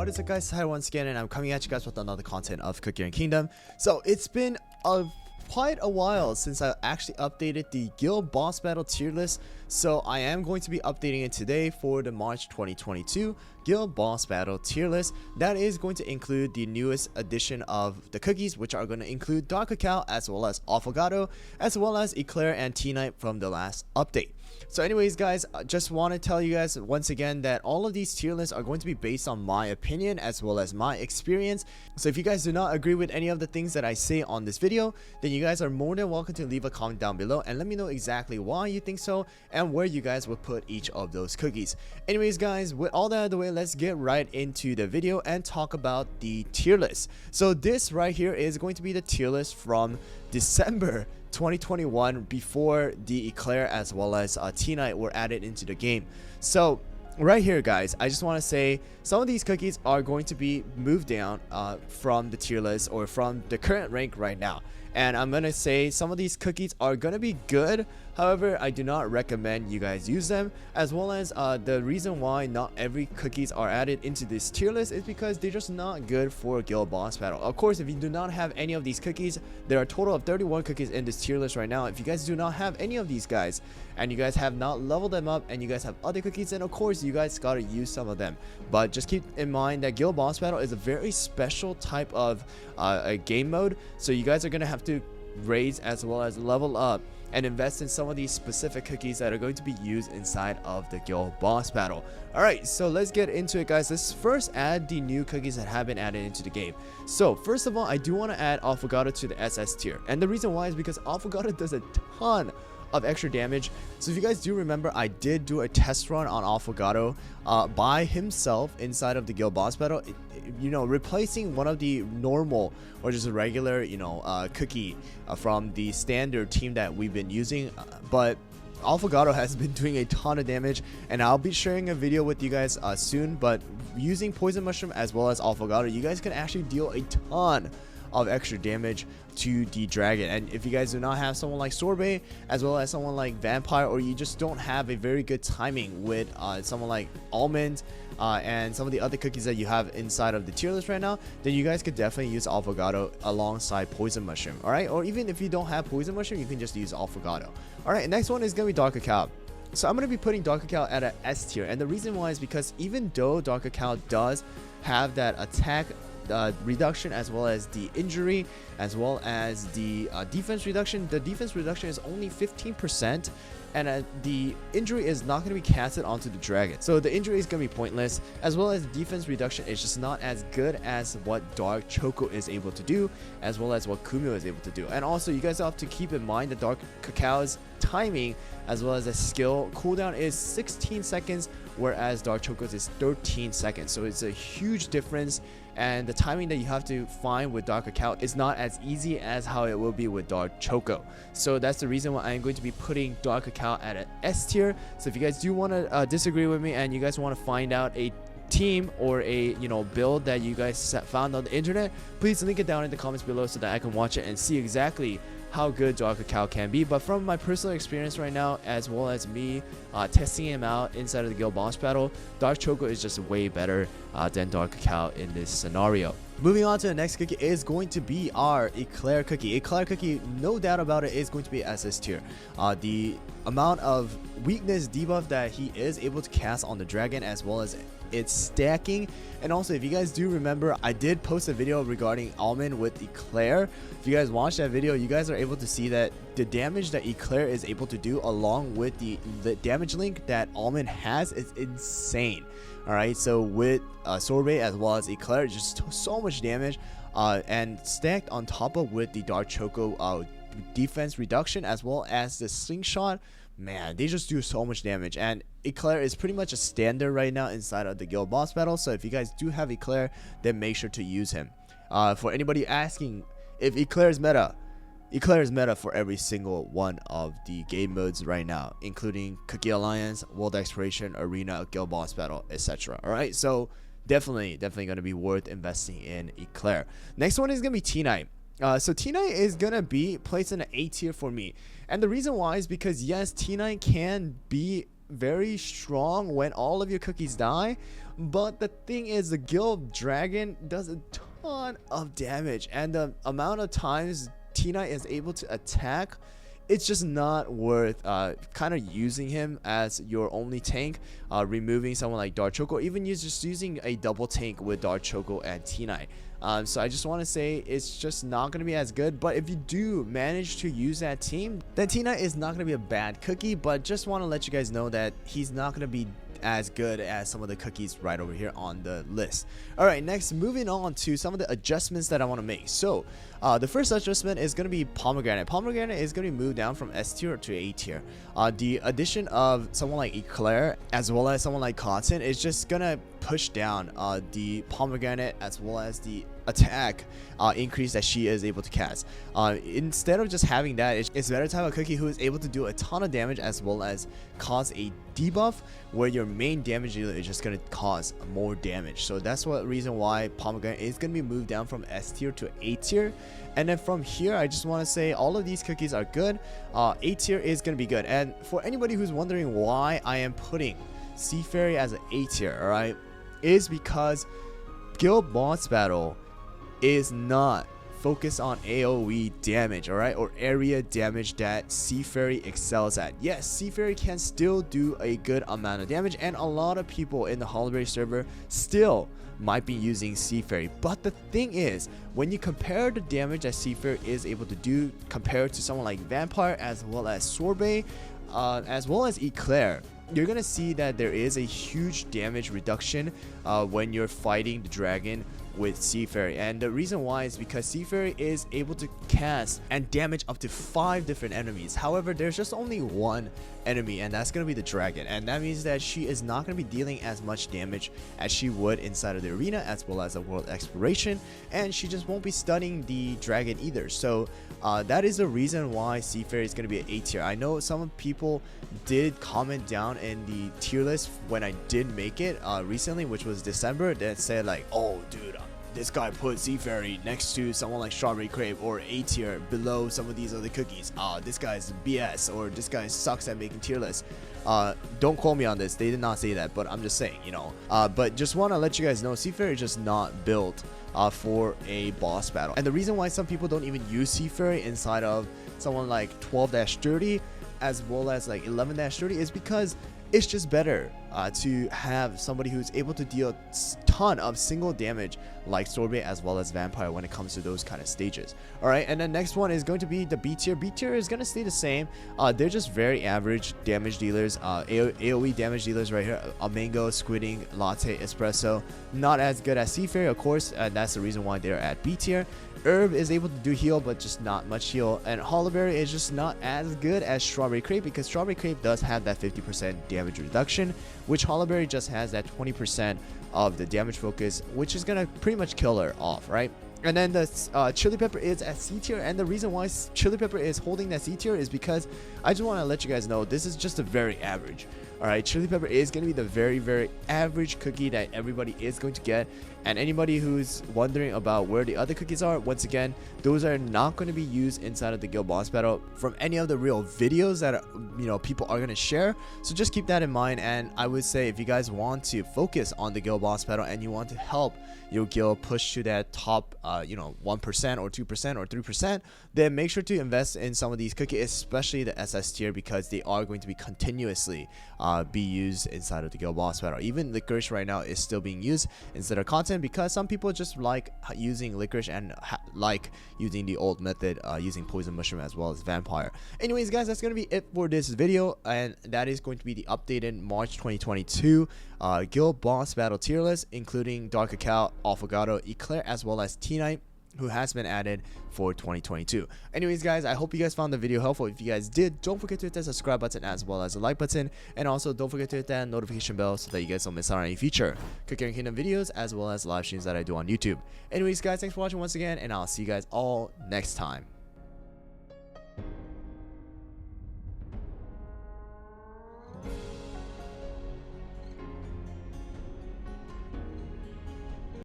What is up, guys? Hi once again, and I'm coming at you guys with another content of Cookie and Kingdom. So it's been quite a while since I actually updated the guild boss battle tier list, so I am going to be updating it today for the March 2022 guild boss battle tier list. That is going to include the newest addition of the cookies, which are going to include Dakakao as well as Affogato, as well as Eclair and T-Night from the last update. So anyways, guys, I just want to tell you guys once again that all of these tier lists are going to be based on my opinion as well as my experience. So if you guys do not agree with any of the things that I say on this video, then you guys are more than welcome to leave a comment down below and let me know exactly why you think so and where you guys would put each of those cookies. Anyways, guys, with all that out of the way, let's get right into the video and talk about the tier list. So this right here is going to be the tier list from December 2021, before the Eclair as well as T-Night were added into the game. So right here, guys, I just want to say some of these cookies are going to be moved down from the tier list or from the current rank right now, and I'm gonna say some of these cookies are gonna be good. However, I do not recommend you guys use them, as well as the reason why not every cookies are added into this tier list is because they're just not good for guild boss battle. Of course, if you do not have any of these cookies, there are a total of 31 cookies in this tier list right now. If you guys do not have any of these guys and you guys have not leveled them up and you guys have other cookies, then of course you guys gotta use some of them. But just keep in mind that guild boss battle is a very special type of a game mode, so you guys are gonna have to raise as well as level up and invest in some of these specific cookies that are going to be used inside of the guild boss battle. Alright, so let's get into it, guys. Let's first add the new cookies that have been added into the game. So first of all, I do want to add Affogato to the SS tier, and the reason why is because Affogato does a ton of extra damage. So if you guys do remember, I did do a test run on Affogato by himself inside of the guild boss battle, you know, replacing one of the normal or just a regular, you know, cookie from the standard team that we've been using, but Affogato has been doing a ton of damage, and I'll be sharing a video with you guys soon. But using Poison Mushroom as well as Affogato, you guys can actually deal a ton of extra damage to the dragon. And if you guys do not have someone like Sorbet as well as someone like Vampire, or you just don't have a very good timing with someone like Almond and some of the other cookies that you have inside of the tier list right now, then you guys could definitely use Affogato alongside Poison Mushroom. Alright, or even if you don't have Poison Mushroom, you can just use Affogato. Alright, next one is gonna be Dakakao. So I'm gonna be putting Dakakao at an S tier, and the reason why is because even though Dakakao does have that attack reduction as well as the injury as well as the defense reduction, the defense reduction is only 15%, and the injury is not going to be casted onto the dragon, so the injury is going to be pointless, as well as defense reduction is just not as good as what Dark Choco is able to do, as well as what Kumio is able to do. And also, you guys have to keep in mind that Dark Cacao's timing as well as the skill cooldown is 16 seconds, whereas Dark Choco's is 13 seconds, so it's a huge difference. And the timing that you have to find with Dark Cacao is not as easy as how it will be with Dark Choco. So that's the reason why I'm going to be putting Dark Cacao at an S tier. So if you guys do want to disagree with me and you guys want to find out a team or a, you know, build that you guys found on the internet, please link it down in the comments below so that I can watch it and see exactly how good Dark Cacao can be. But from my personal experience right now, as well as me testing him out inside of the guild boss battle, Dark Choco is just way better than Dark Cacao in this scenario. Moving on to the next cookie is going to be our Eclair Cookie. Eclair Cookie, no doubt about it, is going to be SS tier. The amount of weakness debuff that he is able to cast on the dragon, as well as its stacking. And also, if you guys do remember, I did post a video regarding Almond with Eclair. If you guys watch that video, you guys are able to see that the damage that Eclair is able to do along with the damage link that Almond has is insane. Alright, so with Sorbet as well as Eclair, just so much damage, and stacked on top of with the Dark Choco defense reduction as well as the slingshot, man, they just do so much damage. And Eclair is pretty much a standard right now inside of the guild boss battle, so if you guys do have Eclair, then make sure to use him. For anybody asking if Eclair is meta, Eclair is meta for every single one of the game modes right now, including Cookie Alliance, World Exploration, Arena, Guild Boss Battle, etc. Alright, so definitely going to be worth investing in Eclair. Next one is going to be T-Night. So T-Night is going to be placed in an A tier for me. And the reason why is because, yes, T-Night can be very strong when all of your cookies die, but the thing is the Guild Dragon does a ton of damage, and the amount of times T-Knight is able to attack, it's just not worth kind of using him as your only tank, removing someone like Dark Choco, even just using a double tank with Dark Choco and T-Knight. So I just want to say it's just not going to be as good, but if you do manage to use that team, then T-Knight is not going to be a bad cookie, but just want to let you guys know that he's not going to be as good as some of the cookies right over here on the list. Alright, next, moving on to some of the adjustments that I want to make. So the first adjustment is going to be Pomegranate. Pomegranate is going to be moved down from S tier to A tier. The addition of someone like Eclair as well as someone like Cotton is just going to push down the Pomegranate as well as the attack increase that she is able to cast. Instead of just having that, it's better to have a cookie who is able to do a ton of damage as well as cause a debuff where your main damage dealer is just going to cause more damage. So that's what reason why Pomegranate is going to be moved down from S tier to A tier. And then from here, I just want to say all of these cookies are good. A tier is going to be good. And for anybody who's wondering why I am putting Sea Fairy as an A tier, alright, is because Guild Boss Battle is not focused on AoE damage, alright, or area damage that Sea Fairy excels at. Yes, Sea Fairy can still do a good amount of damage, and a lot of people in the Holiday server still might be using Sea Fairy. But the thing is, when you compare the damage that Sea Fairy is able to do compared to someone like Vampire as well as Sorbet, as well as Eclair, you're gonna see that there is a huge damage reduction when you're fighting the dragon with Sea Fairy. And the reason why is because Sea Fairy is able to cast and damage up to 5 different enemies. However, there's just only one enemy, and that's going to be the dragon, and that means that she is not going to be dealing as much damage as she would inside of the arena as well as the world exploration, and she just won't be stunning the dragon either. So that is the reason why Sea Fairy is going to be an A tier. I know some people did comment down in the tier list when I did make it recently, which was December, that said like, oh dude, this guy put Sea Fairy next to someone like Strawberry Crepe or A tier below some of these other cookies. This guy's BS, or this guy sucks at making tier lists. Don't quote me on this, they did not say that, but I'm just saying, you know. But just want to let you guys know, Sea Fairy is just not built for a boss battle. And the reason why some people don't even use Sea Fairy inside of someone like 12-30 as well as like 11-30 is because it's just better to have somebody who's able to deal a ton of single damage like Sorbet as well as Vampire when it comes to those kind of stages. Alright, and the next one is going to be the B tier. B tier is going to stay the same. They're just very average damage dealers, AoE damage dealers right here. A Mango, Squidding, Latte, Espresso. Not as good as Sea Fairy, of course, and that's the reason why they're at B tier. Herb is able to do heal, but just not much heal. And Hollyberry is just not as good as Strawberry Crepe, because Strawberry Crepe does have that 50% damage reduction, which Hollyberry just has that 20% of the damage focus, which is gonna pretty much kill her off, right? And then the Chili Pepper is at C tier, and the reason why Chili Pepper is holding that C tier is because I just want to let you guys know this is just a very average. Alright, Chili Pepper is going to be the very, very average cookie that everybody is going to get. And anybody who's wondering about where the other cookies are, once again, those are not going to be used inside of the Guild Boss Battle from any of the real videos that people are going to share. So just keep that in mind. And I would say if you guys want to focus on the Guild Boss Battle and you want to help your guild push to that top 1% or 2% or 3%, then make sure to invest in some of these cookies, especially the SS tier, because they are going to be continuously be used inside of the Guild Boss Battle. Even Licorice right now is still being used instead of Content, because some people just like using Licorice and like using the old method, using Poison Mushroom as well as Vampire. Anyways guys, that's going to be it for this video, and that is going to be the updated March 2022 Guild Boss Battle tier list, including Dakakao, Affogato, Eclair, as well as T-Knight, who has been added for 2022. Anyways guys, I hope you guys found the video helpful. If you guys did, don't forget to hit that subscribe button as well as the like button, and also don't forget to hit that notification bell so that you guys don't miss out on any future Cookie and Kingdom videos as well as live streams that I do on YouTube. Anyways guys, thanks for watching once again, and I'll see you guys all next time.